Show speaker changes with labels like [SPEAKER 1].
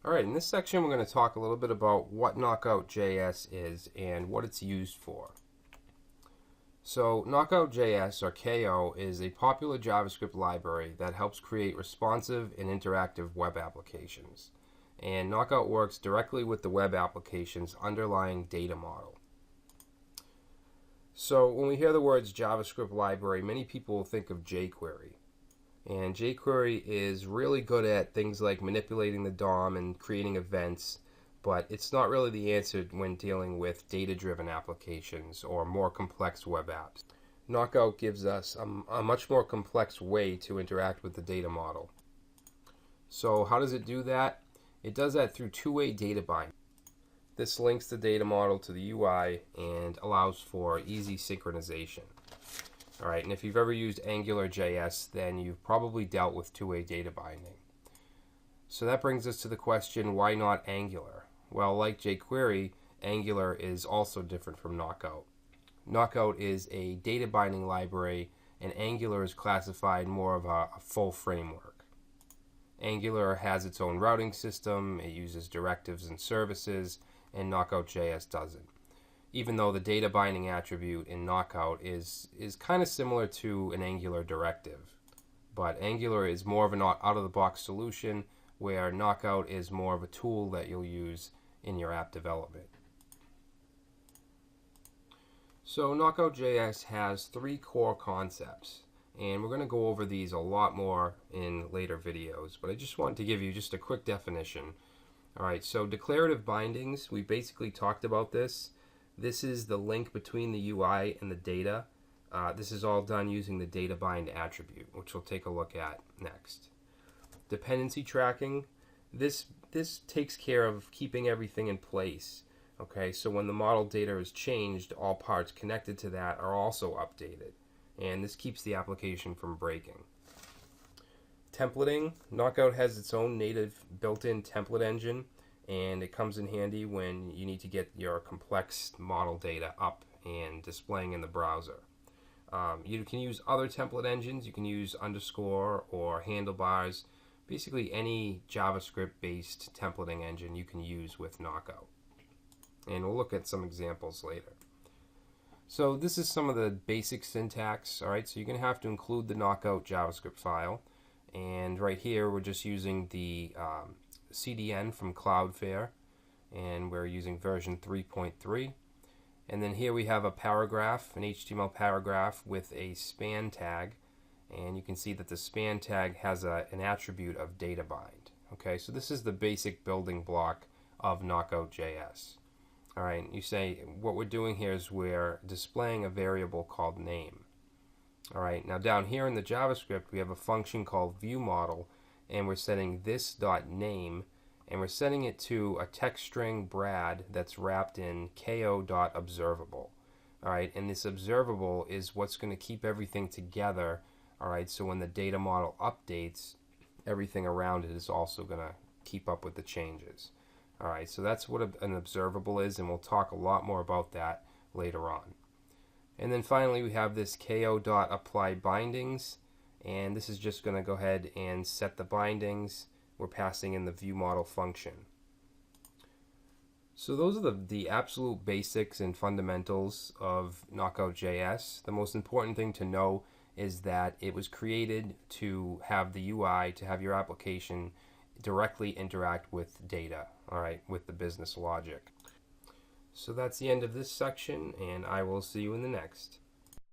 [SPEAKER 1] Alright, in this section we're going to talk a little bit about what KnockoutJS is and what it's used for. So KnockoutJS, or KO, is a popular JavaScript library that helps create responsive and interactive web applications. And Knockout works directly with the web application's underlying data model. So when we hear the words JavaScript library, many people will think of jQuery. And jQuery is really good at things like manipulating the DOM and creating events, but it's not really the answer when dealing with data-driven applications or more complex web apps. Knockout gives us a much more complex way to interact with the data model. So how does it do that? It does that through two-way data binding. This links the data model to the UI and allows for easy synchronization. Alright, and if you've ever used AngularJS, then you've probably dealt with two-way data binding. So that brings us to the question, why not Angular? Well, like jQuery, Angular is also different from Knockout. Knockout is a data binding library, and Angular is classified more of a full framework. Angular has its own routing system, it uses directives and services, and KnockoutJS doesn't. Even though the data binding attribute in Knockout is kind of similar to an Angular directive. But Angular is more of an out-of-the-box solution, where Knockout is more of a tool that you'll use in your app development. So KnockoutJS has three core concepts, and we're going to go over these a lot more in later videos, but I just wanted to give you just a quick definition. Alright, so declarative bindings, we basically talked about this. This is the link between the UI and the data. This is all done using the data bind attribute, which we'll take a look at next. Dependency tracking, this takes care of keeping everything in place. Okay, so when the model data is changed, all parts connected to that are also updated. And this keeps the application from breaking. Templating, Knockout has its own native built-in template engine, and it comes in handy when you need to get your complex model data up and displaying in the browser. You can use other template engines. You can use Underscore or Handlebars. Basically any JavaScript-based templating engine you can use with Knockout. And we'll look at some examples later. So this is some of the basic syntax. Alright, so you're going to have to include the Knockout JavaScript file. And right here we're just using the CDN from Cloudflare, and we're using version 3.3. And then here we have a paragraph, an HTML paragraph with a span tag, and you can see that the span tag has an attribute of data bind. Okay, so this is the basic building block of KnockoutJS. Alright, you say what we're doing here is we're displaying a variable called name. Alright, now down here in the JavaScript we have a function called viewModel, and we're setting this.name, and we're setting it to a text string Brad that's wrapped in ko.observable. Alright, and this observable is what's going to keep everything together. Alright, so when the data model updates, everything around it is also going to keep up with the changes. Alright, so that's what an observable is, and we'll talk a lot more about that later on. And then finally we have this ko.applyBindings, and this is just going to go ahead and set the bindings. We're passing in the viewModel function. So those are the absolute basics and fundamentals of KnockoutJS. The most important thing to know is that it was created to have the UI, to have your application directly interact with data, alright, with the business logic. So that's the end of this section, and I will see you in the next.